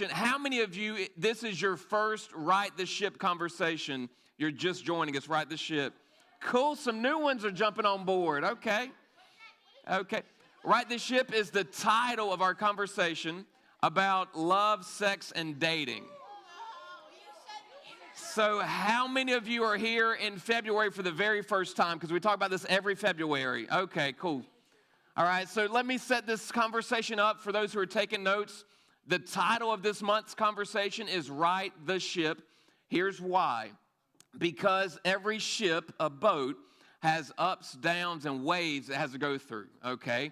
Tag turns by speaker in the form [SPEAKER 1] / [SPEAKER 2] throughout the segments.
[SPEAKER 1] question. How many of you, this is your first Right the Ship conversation? You're just joining us, Right the Ship. Cool, some new ones are jumping on board. Okay. Right the Ship is the title of our conversation about love, sex, and dating. So how many of you are here in February for the very first time? Because we talk about this every February. Okay, cool. All right, so let me set this conversation up for those who are taking notes. The title of this month's conversation is Right the Ship. Here's why. Because every ship, a boat, has ups, downs, and waves it has to go through, okay?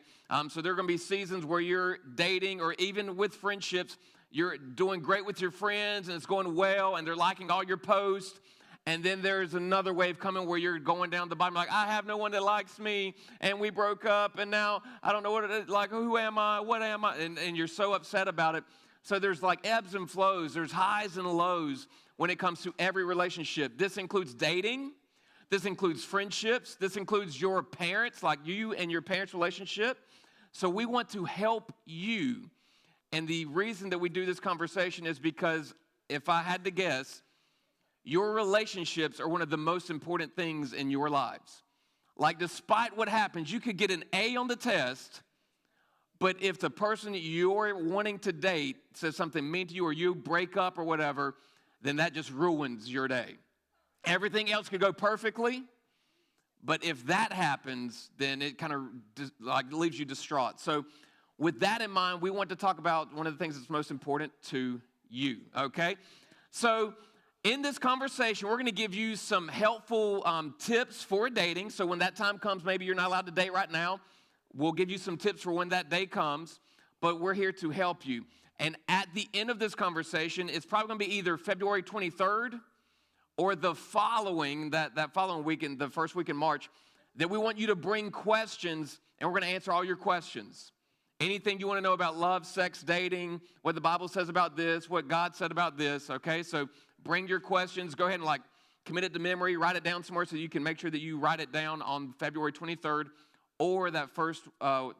[SPEAKER 1] So there are going to be seasons where you're dating or even with friendships, you're doing great with your friends and it's going well and they're liking all your posts. And then there's another wave coming where you're going down the bottom like, I have no one that likes me and we broke up and now I don't know what it is. Like, who am I? What am I? And you're so upset about it. So there's like ebbs and flows. There's highs and lows when it comes to every relationship. This includes dating. This includes friendships. This includes your parents, like you and your parents' relationship. So we want to help you. And the reason that we do this conversation is because if I had to guess, your relationships are one of the most important things in your lives. Like, despite what happens, you could get an A on the test, but if the person you're wanting to date says something mean to you or you break up or whatever, then that just ruins your day. Everything else could go perfectly, but if that happens, then it kind of like leaves you distraught. So with that in mind, we want to talk about one of the things that's most important to you, okay? So in this conversation, we're going to give you some helpful tips for dating. So when that time comes, maybe you're not allowed to date right now, we'll give you some tips for when that day comes, but we're here to help you. And at the end of this conversation, it's probably going to be either February 23rd or the following, that following weekend, the first week in March, that we want you to bring questions, and we're going to answer all your questions. Anything you want to know about love, sex, dating, what the Bible says about this, what God said about this, okay? So bring your questions. Go ahead and commit it to memory, write it down somewhere so you can make sure that you write it down on February 23rd or that first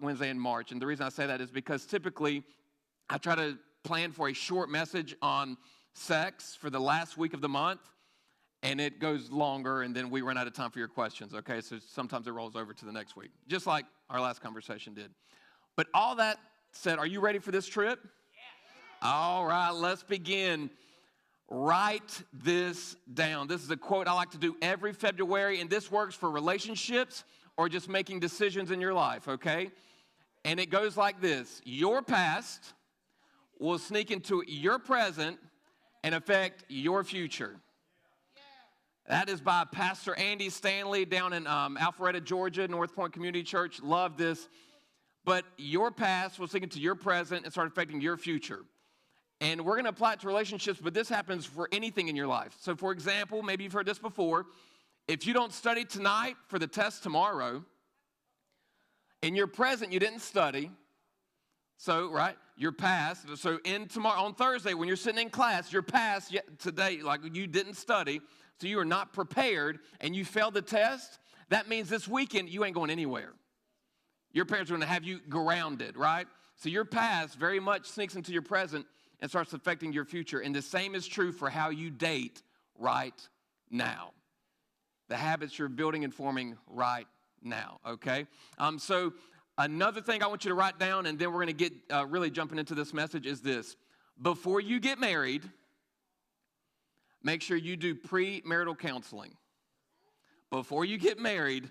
[SPEAKER 1] Wednesday in March. And the reason I say that is because typically I try to plan for a short message on sex for the last week of the month. And it goes longer, and then we run out of time for your questions, okay? So sometimes it rolls over to the next week, just like our last conversation did. But all that said, are you ready for this trip? Yeah. All right, let's begin. Write this down. This is a quote I like to do every February, and this works for relationships or just making decisions in your life, okay? And it goes like this. Your past will sneak into your present and affect your future. That is by Pastor Andy Stanley down in Alpharetta, Georgia, North Point Community Church. Love this. But your past will sink into your present and start affecting your future. And we're going to apply it to relationships, but this happens for anything in your life. So, for example, maybe you've heard this before. If you don't study tonight for the test tomorrow, in your present you didn't study. So, right, your past. So, on Thursday when you're sitting in class, your past today, like you didn't study. So you are not prepared and you failed the test, that means this weekend you ain't going anywhere. Your parents are going to have you grounded, right? So your past very much sneaks into your present and starts affecting your future. And the same is true for how you date right now. The habits you're building and forming right now, okay? So another thing I want you to write down, and then we're going to get really jumping into this message, is this. Before you get married, make sure you do premarital counseling. Before you get married,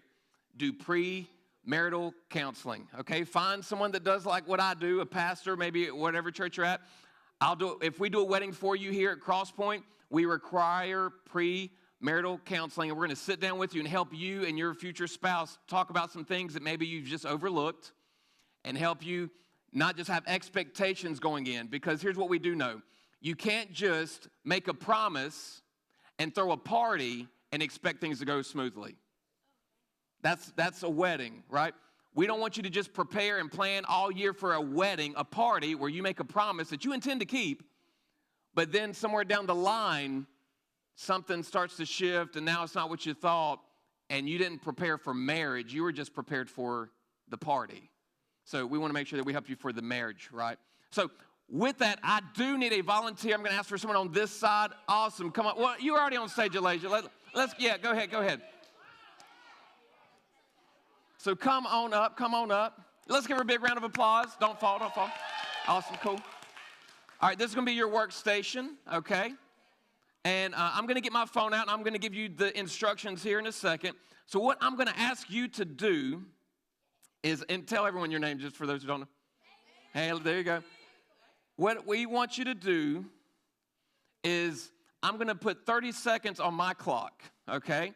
[SPEAKER 1] do premarital counseling, okay? Find someone that does like what I do, a pastor, maybe at whatever church you're at. If we do a wedding for you here at CrossPointe, we require premarital counseling, and we're going to sit down with you and help you and your future spouse talk about some things that maybe you've just overlooked and help you not just have expectations going in, because here's what we do know. You can't just make a promise and throw a party and expect things to go smoothly. That's a wedding, right? We don't want you to just prepare and plan all year for a wedding, a party where you make a promise that you intend to keep, but then somewhere down the line, something starts to shift and now it's not what you thought, and you didn't prepare for marriage. You were just prepared for the party. So we want to make sure that we help you for the marriage, right? So with that, I do need a volunteer. I'm going to ask for someone on this side. Awesome. Come on. Well, you're already on stage, Elijah. Go ahead. So come on up. Let's give her a big round of applause. Don't fall. Awesome, cool. All right, this is going to be your workstation, okay? And I'm going to get my phone out, and I'm going to give you the instructions here in a second. So what I'm going to ask you to do is, and tell everyone your name just for those who don't know. Hey, there you go. What we want you to do is I'm going to put 30 seconds on my clock, okay?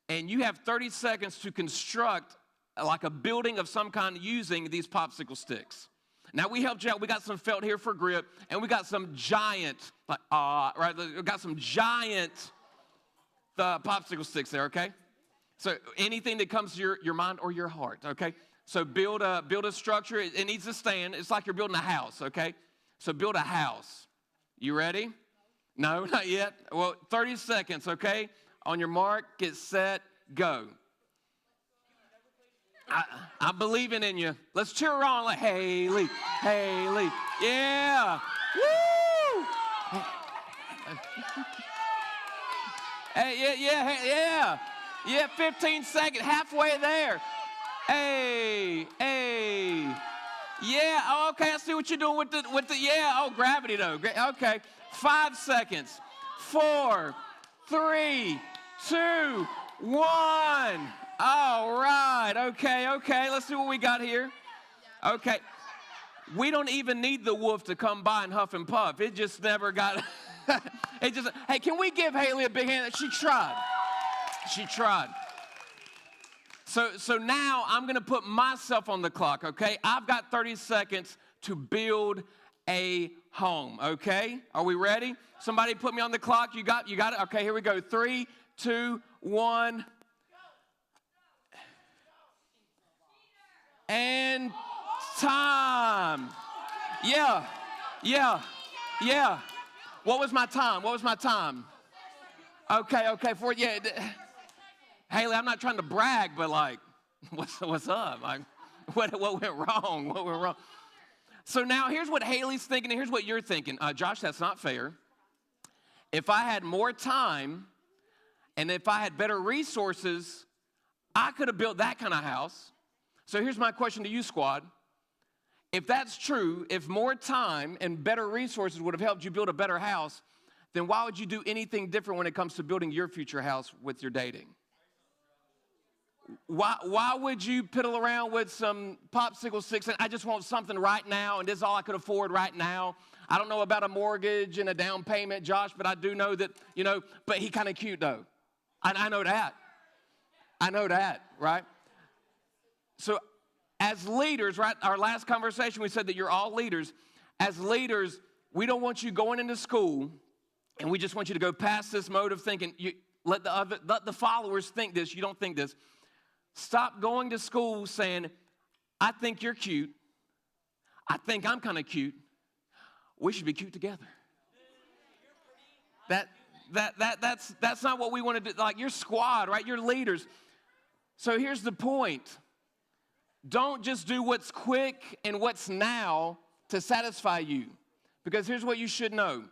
[SPEAKER 1] And you have 30 seconds to construct like a building of some kind using these popsicle sticks. Now, we helped you out. We got some felt here for grip, and we got some giant, we got some giant popsicle sticks there, okay? So anything that comes to your mind or your heart, okay? So build a structure. It needs to stand. It's like you're building a house, okay? So build a house. You ready? No, not yet. Well, 30 seconds, okay? On your mark, get set, go. I'm believing in you. Let's cheer her on like, Haley. Yeah. Woo! Hey, yeah, 15 seconds, halfway there. Hey. Yeah, oh, okay, I see what you're doing with the gravity though. Okay, 5 seconds. 4, 3, 2, 1. All right, okay, let's see what we got here. Okay, we don't even need the wolf to come by and huff and puff. It just never got, hey, can we give Haley a big hand? She tried. So now I'm going to put myself on the clock, okay? I've got 30 seconds to build a home, okay? Are we ready? Somebody put me on the clock. You got it? Okay, here we go. 3, 2, 1. And time. Yeah. What was my time? Okay. Haley, I'm not trying to brag, but like, what's up? Like, what went wrong? So now here's what Haley's thinking, and here's what you're thinking. Josh, that's not fair. If I had more time, and if I had better resources, I could have built that kind of house. So here's my question to you, squad. If that's true, if more time and better resources would have helped you build a better house, then why would you do anything different when it comes to building your future house with your dating? Why would you piddle around with some popsicle sticks and I just want something right now and this is all I could afford right now? I don't know about a mortgage and a down payment, Josh, but I do know that, but he kind of cute though. I know that, right? So as leaders, right, our last conversation, we said that you're all leaders. As leaders, we don't want you going into school, and we just want you to go past this mode of thinking. Let the followers think this. You don't think this. Stop going to school saying, I think you're cute. I think I'm kind of cute. We should be cute together. That's not what we want to do. Like, your squad, right? Your leaders. So here's the point. Don't just do what's quick and what's now to satisfy you. Because here's what you should know.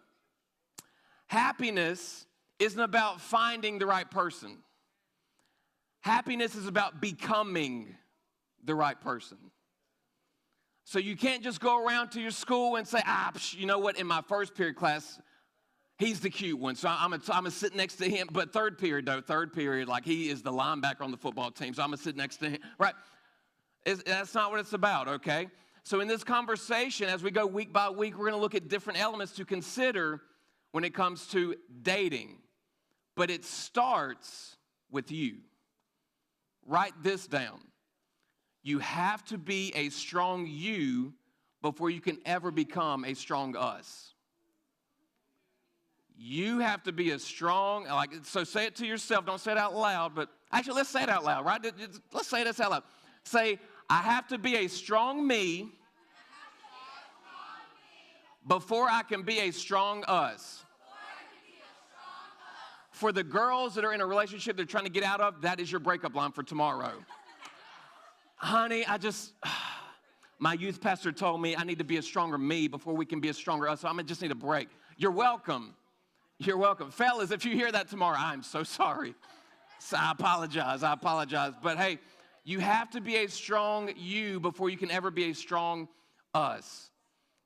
[SPEAKER 1] Happiness isn't about finding the right person. Happiness is about becoming the right person. So you can't just go around to your school and say, you know what, in my first period class, he's the cute one, so I'm gonna sit next to him. But third period, like he is the linebacker on the football team, so I'm gonna sit next to him, right? That's not what it's about, okay? So in this conversation, as we go week by week, we're going to look at different elements to consider when it comes to dating. But it starts with you. Write this down. You have to be a strong you before you can ever become a strong us. You have to be a strong, so say it to yourself. Don't say it out loud, but actually, let's say it out loud, right? Let's say this out loud. Say, I have to be a strong me before I can be a strong us. For the girls that are in a relationship they're trying to get out of, that is your breakup line for tomorrow. Honey, My youth pastor told me I need to be a stronger me before we can be a stronger us, so I'm going to just need a break. You're welcome. You're welcome. Fellas, if you hear that tomorrow, I'm so sorry. So I apologize. But hey, you have to be a strong you before you can ever be a strong us.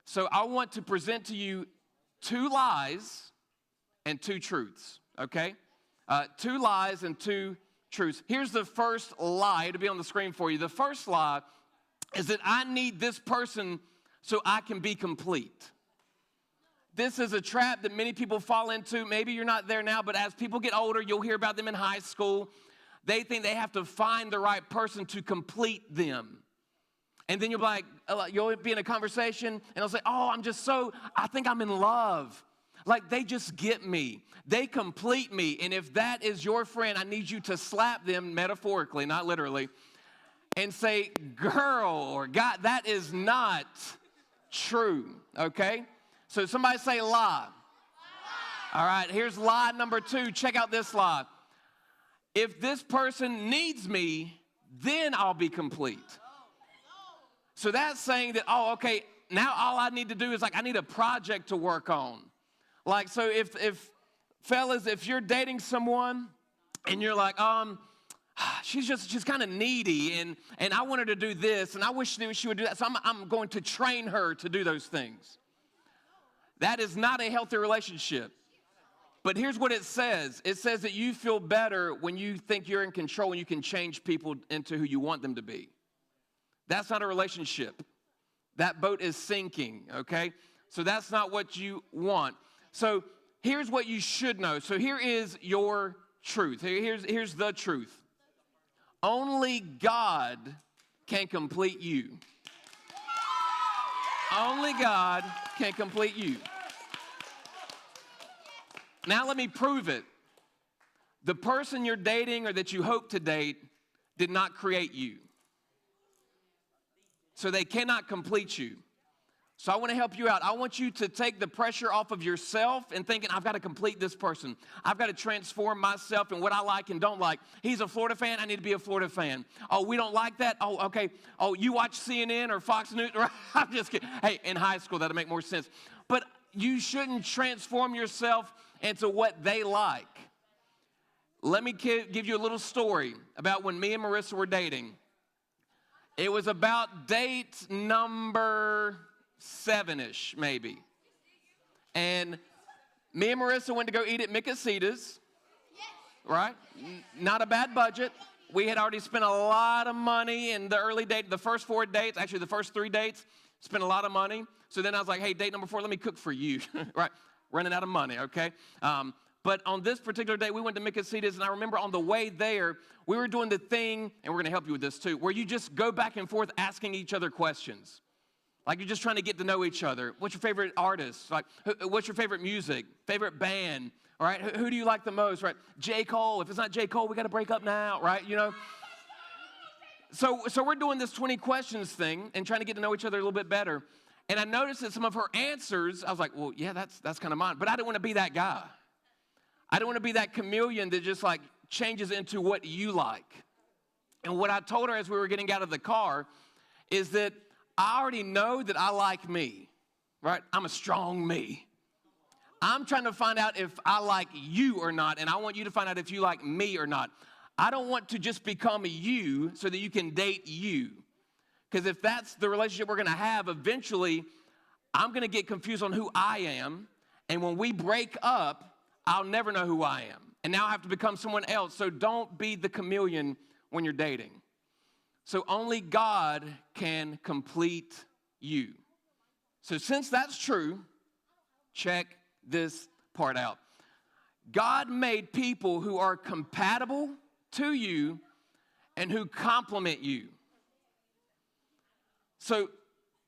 [SPEAKER 1] So I want to present to you 2 lies and 2 truths, okay? 2 lies and 2 truths. Here's the first lie. It'll be on the screen for you. The first lie is that I need this person so I can be complete. This is a trap that many people fall into. Maybe you're not there now, but as people get older, you'll hear about them in high school. They think they have to find the right person to complete them. And then you'll be in a conversation, and they'll say, I think I'm in love. Like, they just get me. They complete me. And if that is your friend, I need you to slap them metaphorically, not literally, and say, girl or God, that is not true, okay? So somebody say lie. All right, here's lie number 2. Check out this lie. If this person needs me, then I'll be complete. So that's saying that, now all I need to do is I need a project to work on. So if fellas, if you're dating someone and you're like, she's kind of needy and I want her to do this and I wish she would do that, so I'm going to train her to do those things. That is not a healthy relationship. But here's what it says. It says that you feel better when you think you're in control and you can change people into who you want them to be. That's not a relationship. That boat is sinking, okay? So that's not what you want. So here's what you should know. So here is your truth. Here's the truth. Only God can complete you. Only God can complete you. Now let me prove it. The person you're dating or that you hope to date did not create you. So they cannot complete you. So I want to help you out. I want you to take the pressure off of yourself and thinking, I've got to complete this person. I've got to transform myself and what I like and don't like. He's a Florida fan. I need to be a Florida fan. Oh, we don't like that? Oh, okay. Oh, you watch CNN or Fox News? I'm just kidding. Hey, in high school, that'll make more sense. But you shouldn't transform yourself into what they like. Let me give you a little story about when me and Marissa were dating. It was about date number 7-ish, maybe. And me and Marissa went to go eat at Mikasitas, right? Not a bad budget. We had already spent a lot of money in the early date, the first 4 dates, actually the first 3 dates, spent a lot of money. So then I was like, hey, date number 4, let me cook for you, right? Running out of money, okay? But on this particular day, we went to Mikasitas, and I remember on the way there, we were doing the thing, and we're going to help you with this too, where you just go back and forth asking each other questions. Like you're just trying to get to know each other. What's your favorite artist? Like, what's your favorite music? Favorite band? All right, who do you like the most? Right, J. Cole. If it's not J. Cole, we got to break up now, right? You know. So we're doing this 20 questions thing and trying to get to know each other a little bit better. And I noticed that some of her answers, I was like, well, yeah, that's kind of mine. But I didn't want to be that guy. I didn't want to be that chameleon that just like changes into what you like. And what I told her as we were getting out of the car is that I already know that I like me, right? I'm a strong me. I'm trying to find out if I like you or not, and I want you to find out if you like me or not. I don't want to just become you so that you can date you. Because if that's the relationship we're going to have, eventually I'm going to get confused on who I am, and when we break up, I'll never know who I am. And now I have to become someone else. So don't be the chameleon when you're dating. So only God can complete you. So since that's true, check this part out. God made people who are compatible to you and who complement you. So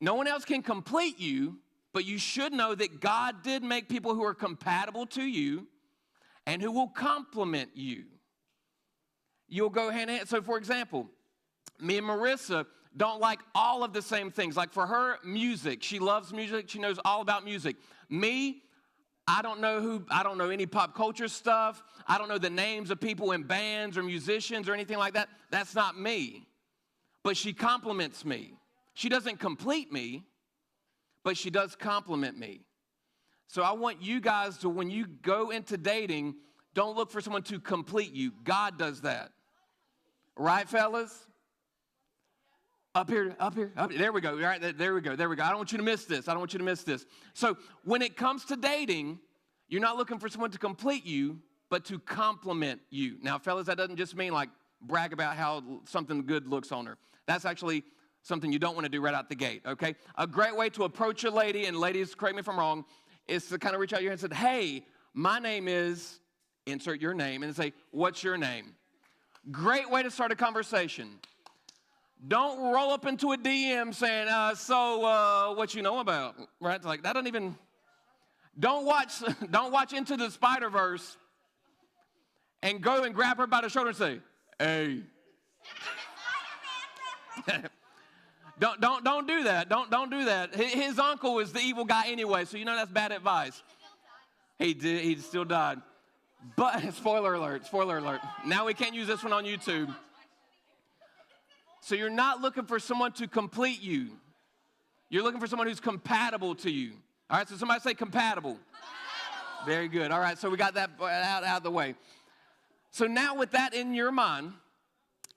[SPEAKER 1] no one else can complete you, but you should know that God did make people who are compatible to you and who will complement you. You'll go hand in hand. So for example, me and Marissa don't like all of the same things. Like for her, music. She loves music. She knows all about music. Me, I don't know any pop culture stuff. I don't know the names of people in bands or musicians or anything like that. That's not me. But she compliments me. She doesn't complete me, but she does compliment me. So I want you guys to, when you go into dating, don't look for someone to complete you. God does that. Right, fellas? Up here. There we go. Right, there we go. I don't want you to miss this. So when it comes to dating, you're not looking for someone to complete you, but to compliment you. Now, fellas, that doesn't just mean like brag about how something good looks on her. That's actually something you don't want to do right out the gate, okay? A great way to approach a lady, and ladies, correct me if I'm wrong, is to kind of reach out your hand and say, hey, my name is, insert your name, and say, what's your name? Great way to start a conversation. Don't roll up into a DM saying, what you know about, right? It's like, that doesn't even, don't watch Into the Spider-Verse and go and grab her by the shoulder and say, hey. Don't do that. Don't do that. His uncle is the evil guy anyway, so you know that's bad advice. He did. He still died. But spoiler alert. Now we can't use this one on YouTube. So you're not looking for someone to complete you. You're looking for someone who's compatible to you. All right, so somebody say compatible. Very good. All right, so we got that out of the way. So now with that in your mind,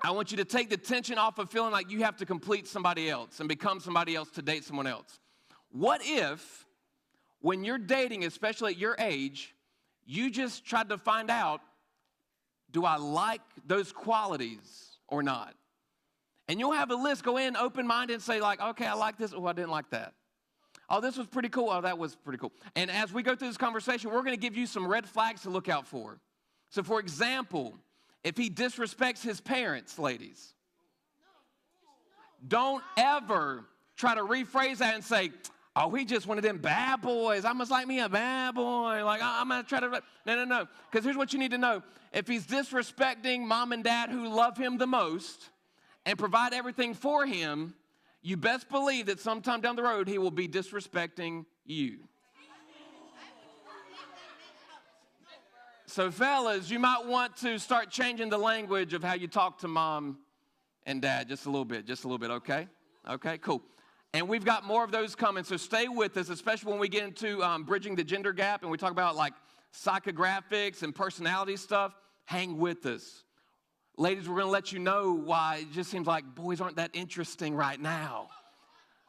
[SPEAKER 1] I want you to take the tension off of feeling like you have to complete somebody else and become somebody else to date someone else. What if, when you're dating, especially at your age, you just tried to find out, do I like those qualities or not? And you'll have a list, go in open-minded and say like, okay, I like this, oh, I didn't like that. Oh, this was pretty cool, oh, that was pretty cool. And as we go through this conversation, we're gonna give you some red flags to look out for. So for example, if he disrespects his parents, ladies, don't ever try to rephrase that and say, oh, he just one of them bad boys. I must like me a bad boy. Like, I'm going to try to, no. Because here's what you need to know. If he's disrespecting mom and dad who love him the most and provide everything for him, you best believe that sometime down the road, he will be disrespecting you. So fellas, you might want to start changing the language of how you talk to mom and dad just a little bit, okay? Okay, cool. And we've got more of those coming, so stay with us, especially when we get into bridging the gender gap and we talk about like psychographics and personality stuff. Hang with us. Ladies, we're going to let you know why it just seems like boys aren't that interesting right now.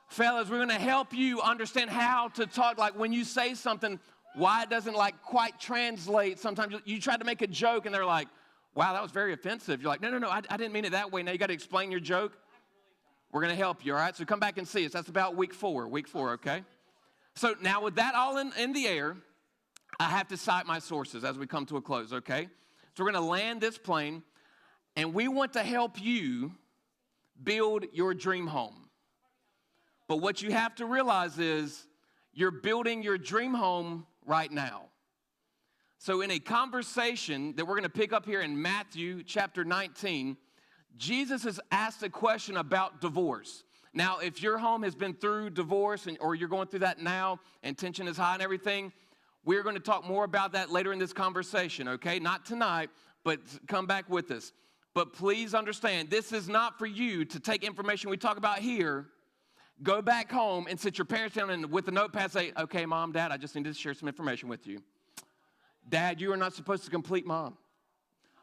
[SPEAKER 1] Fellas, we're going to help you understand how to talk, like when you say something, why it doesn't like quite translate. Sometimes you try to make a joke and they're like, wow, that was very offensive. You're like, no, I didn't mean it that way. Now you got to explain your joke. We're going to help you, all right? So come back and see us. That's about week four, okay? So now with that all in the air, I have to cite my sources as we come to a close, okay? So we're going to land this plane, and we want to help you build your dream home. But what you have to realize is you're building your dream home right now. So in a conversation that we're going to pick up here in Matthew chapter 19, Jesus has asked a question about divorce. Now, if your home has been through divorce or you're going through that now and tension is high and everything, we're going to talk more about that later in this conversation, okay? Not tonight, but come back with us. But please understand, this is not for you to take information we talk about here, go back home and sit your parents down and with a notepad say, okay, mom, dad, I just need to share some information with you. Dad, you are not supposed to complete mom.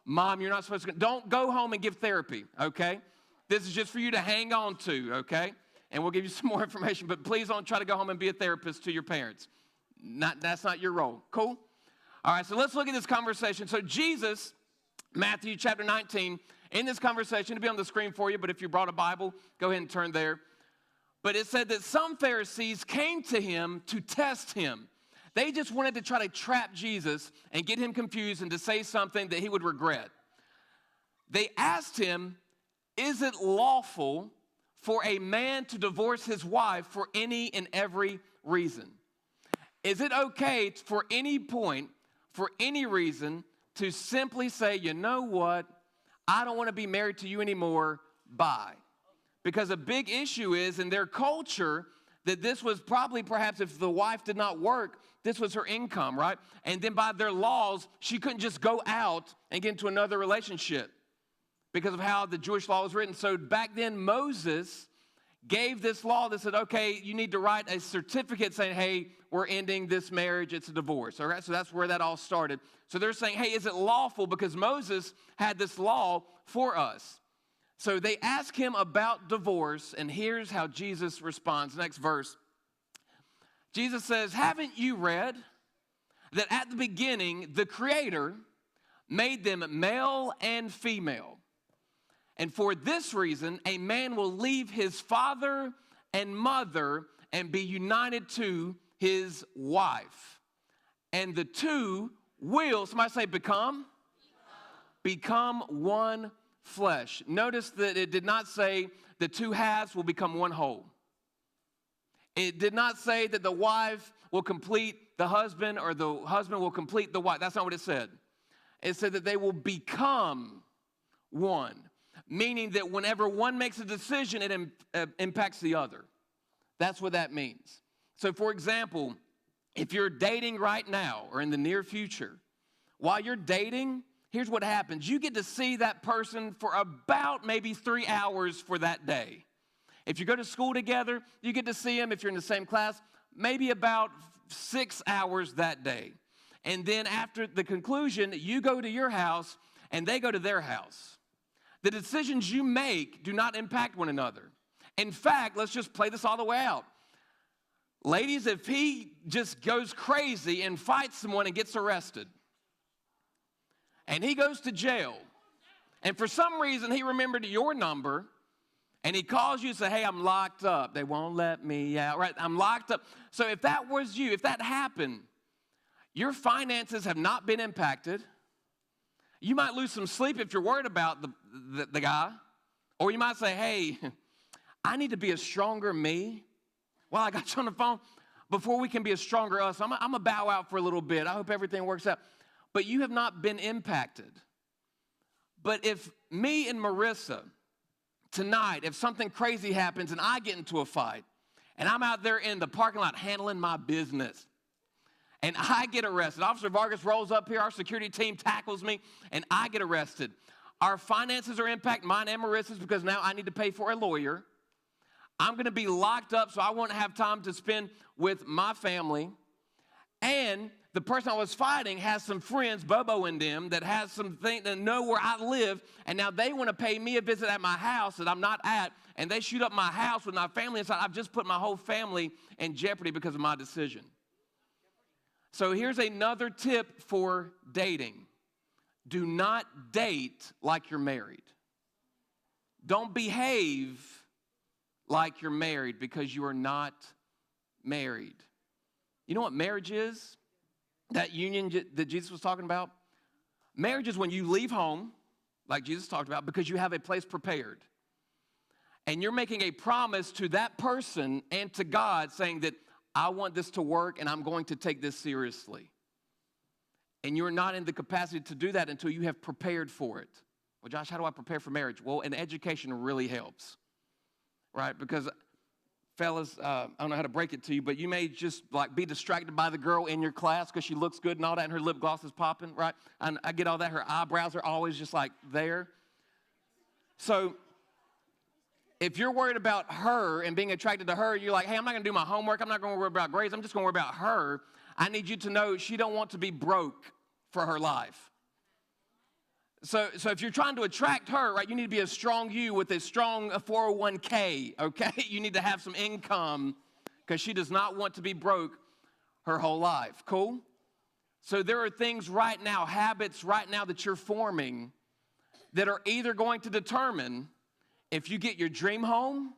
[SPEAKER 1] Mom, you're not supposed to, don't go home and give therapy, okay? This is just for you to hang on to, okay? And we'll give you some more information, but please don't try to go home and be a therapist to your parents. That's not your role, cool? All right, so let's look at this conversation. So Jesus, Matthew chapter 19, in this conversation, it'll be on the screen for you, but if you brought a Bible, go ahead and turn there. But it said that some Pharisees came to him to test him. They just wanted to try to trap Jesus and get him confused and to say something that he would regret. They asked him, is it lawful for a man to divorce his wife for any and every reason? Is it okay for any point, for any reason, to simply say, you know what, I don't want to be married to you anymore, bye? Because a big issue is in their culture that this was probably perhaps if the wife did not work, this was her income, right? And then by their laws, she couldn't just go out and get into another relationship because of how the Jewish law was written. So back then, Moses gave this law that said, okay, you need to write a certificate saying, hey, we're ending this marriage, it's a divorce. All right, so that's where that all started. So they're saying, hey, is it lawful? Because Moses had this law for us. So they ask him about divorce, and here's how Jesus responds. Next verse. Jesus says, haven't you read that at the beginning, the Creator made them male and female? And for this reason, a man will leave his father and mother and be united to his wife. And the two will, somebody say become one flesh. Notice that it did not say the two halves will become one whole. It did not say that the wife will complete the husband or the husband will complete the wife. That's not what it said. It said that they will become one. Meaning that whenever one makes a decision, it impacts the other. That's what that means. So, for example, if you're dating right now or in the near future, while you're dating, here's what happens. You get to see that person for about maybe 3 hours for that day. If you go to school together, you get to see them, if you're in the same class, maybe about 6 hours that day. And then after the conclusion, you go to your house and they go to their house. The decisions you make do not impact one another. In fact, let's just play this all the way out. Ladies, if he just goes crazy and fights someone and gets arrested, and he goes to jail, and for some reason he remembered your number, and he calls you and says, hey, I'm locked up. They won't let me out. Right, I'm locked up. So if that was you, if that happened, your finances have not been impacted. You might lose some sleep if you're worried about the guy. Or you might say, hey, I need to be a stronger me. Well, I got you on the phone. Before we can be a stronger us, I'm going to bow out for a little bit. I hope everything works out. But you have not been impacted. But if me and Marissa, tonight, if something crazy happens and I get into a fight, and I'm out there in the parking lot handling my business, and I get arrested. Officer Vargas rolls up here, our security team tackles me, and I get arrested. Our finances are impacted, mine and Marissa's, because now I need to pay for a lawyer. I'm going to be locked up, so I won't have time to spend with my family. And the person I was fighting has some friends, Bobo and them, that has some things that know where I live, and now they want to pay me a visit at my house that I'm not at, and they shoot up my house with my family inside. I've just put my whole family in jeopardy because of my decision. So here's another tip for dating. Do not date like you're married. Don't behave like you're married because you are not married. You know what marriage is? That union that Jesus was talking about? Marriage is when you leave home, like Jesus talked about, because you have a place prepared. And you're making a promise to that person and to God saying that I want this to work and I'm going to take this seriously. And you're not in the capacity to do that until you have prepared for it. Well, Josh, how do I prepare for marriage? Well, an education really helps, right? Because fellas, I don't know how to break it to you, but you may just like be distracted by the girl in your class because she looks good and all that, and her lip gloss is popping, right? And I get all that. Her eyebrows are always just like there. So if you're worried about her and being attracted to her, you're like, hey, I'm not going to do my homework. I'm not going to worry about grades. I'm just going to worry about her. I need you to know she don't want to be broke for her life. So if you're trying to attract her, right, you need to be a strong you with a strong 401k, okay? You need to have some income because she does not want to be broke her whole life. Cool? So there are things right now, habits right now that you're forming that are either going to determine if you get your dream home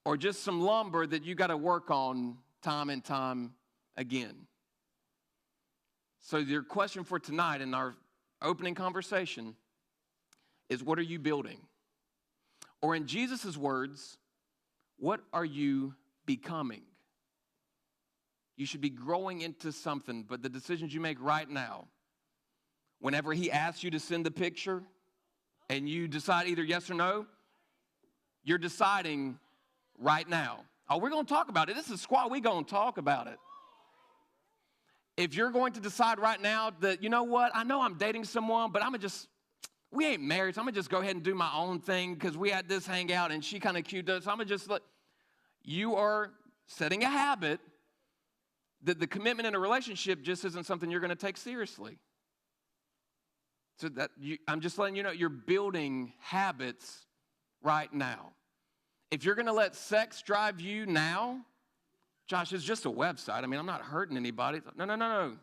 [SPEAKER 1] or just some lumber that you got to work on time and time again. So your question for tonight in our opening conversation is, what are you building? Or in Jesus' words, what are you becoming? You should be growing into something, but the decisions you make right now, whenever he asks you to send the picture and you decide either yes or no, you're deciding right now. Oh, we're going to talk about it. This is squad. We're going to talk about it. If you're going to decide right now that, you know what, I know I'm dating someone, but I'm going to just, we ain't married, so I'm going to just go ahead and do my own thing because we had this hangout and she kind of cute us. So I'm going to just let, you are setting a habit that the commitment in a relationship just isn't something you're going to take seriously. So that I'm just letting you know, you're building habits right now. If you're going to let sex drive you now, Josh, it's just a website. I mean, I'm not hurting anybody. No.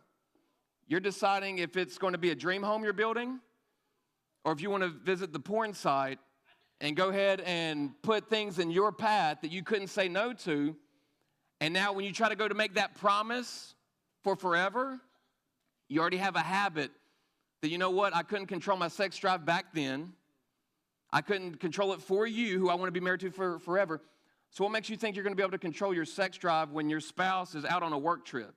[SPEAKER 1] You're deciding if it's going to be a dream home you're building or if you want to visit the porn site and go ahead and put things in your path that you couldn't say no to. And now when you try to go to make that promise for forever, you already have a habit that, you know what, I couldn't control my sex drive back then. I couldn't control it for you, who I want to be married to for forever. So what makes you think you're going to be able to control your sex drive when your spouse is out on a work trip?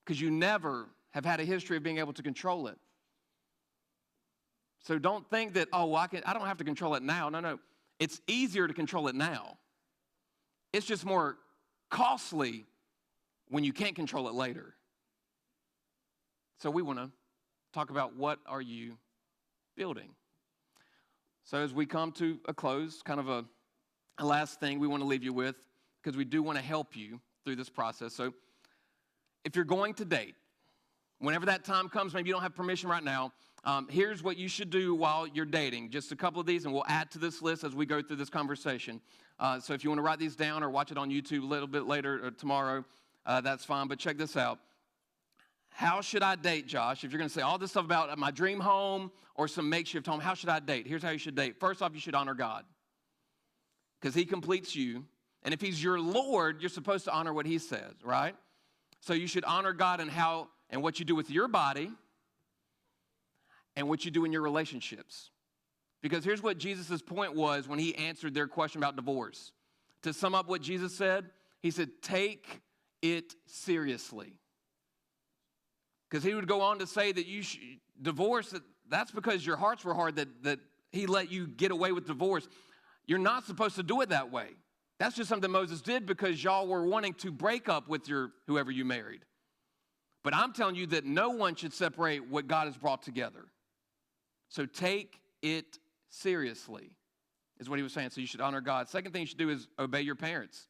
[SPEAKER 1] Because you never have had a history of being able to control it. So don't think that, oh, well, I don't have to control it now. No. It's easier to control it now. It's just more costly when you can't control it later. So we want to talk about, what are you building? So as we come to a close, kind of a last thing we want to leave you with, because we do want to help you through this process. So if you're going to date, whenever that time comes, maybe you don't have permission right now, here's what you should do while you're dating. Just a couple of these, and we'll add to this list as we go through this conversation. So if you want to write these down or watch it on YouTube a little bit later or tomorrow, that's fine. But check this out. How should I date, Josh? If you're going to say all this stuff about my dream home or some makeshift home, how should I date? Here's how you should date. First off, you should honor God, because he completes you. And if he's your Lord, you're supposed to honor what he says, right? So you should honor God in how and what you do with your body and what you do in your relationships. Because here's what Jesus' point was when he answered their question about divorce. To sum up what Jesus said, he said, take it seriously. Because he would go on to say that you should divorce, that's because your hearts were hard that he let you get away with divorce. You're not supposed to do it that way. That's just something Moses did because y'all were wanting to break up with whoever you married. But I'm telling you that no one should separate what God has brought together. So take it seriously, is what he was saying. So you should honor God. Second thing you should do is obey your parents.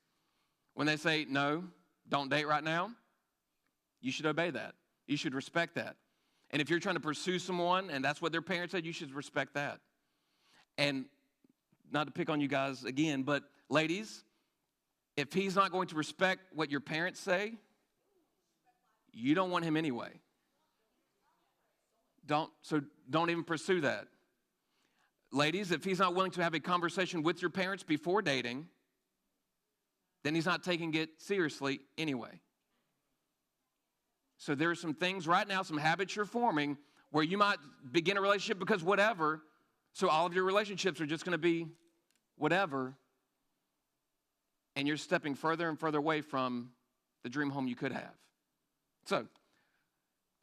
[SPEAKER 1] When they say, no, don't date right now, you should obey that. You should respect that. And if you're trying to pursue someone and that's what their parents said, you should respect that. And not to pick on you guys again, but ladies, if he's not going to respect what your parents say, you don't want him anyway. Don't even pursue that. Ladies, if he's not willing to have a conversation with your parents before dating, then he's not taking it seriously anyway. So there are some things right now, some habits you're forming where you might begin a relationship because whatever. So all of your relationships are just going to be whatever. And you're stepping further and further away from the dream home you could have. So,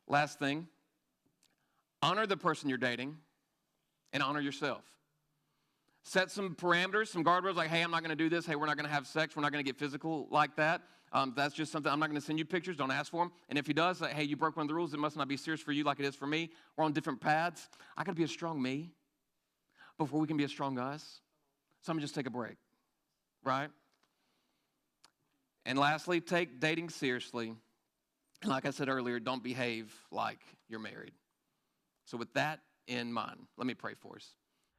[SPEAKER 1] last thing, honor the person you're dating and honor yourself. Set some parameters, some guardrails like, hey, I'm not going to do this. Hey, we're not going to have sex. We're not going to get physical like that. That's just something. I'm not going to send you pictures. Don't ask for them. And if he does, like, hey, you broke one of the rules. It must not be serious for you like it is for me. We're on different paths. I got to be a strong me before we can be a strong us. So I'm going to just take a break, right? And lastly, take dating seriously. And like I said earlier, don't behave like you're married. So with that in mind, let me pray for us.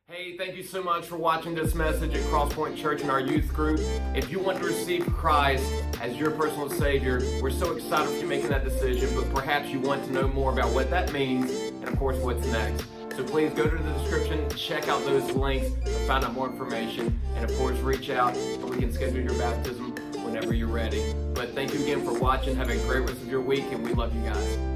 [SPEAKER 1] Hey, thank you so much for watching this message at CrossPointe Church and our youth group. If you want to receive Christ as your personal Savior, we're so excited for you making that decision, but perhaps you want to know more about what that means and, of course, what's next. So please go to the description, check out those links, and find out more information. And, of course, reach out and we can schedule your baptism whenever you're ready. But thank you again for watching. Have a great rest of your week, and we love you guys.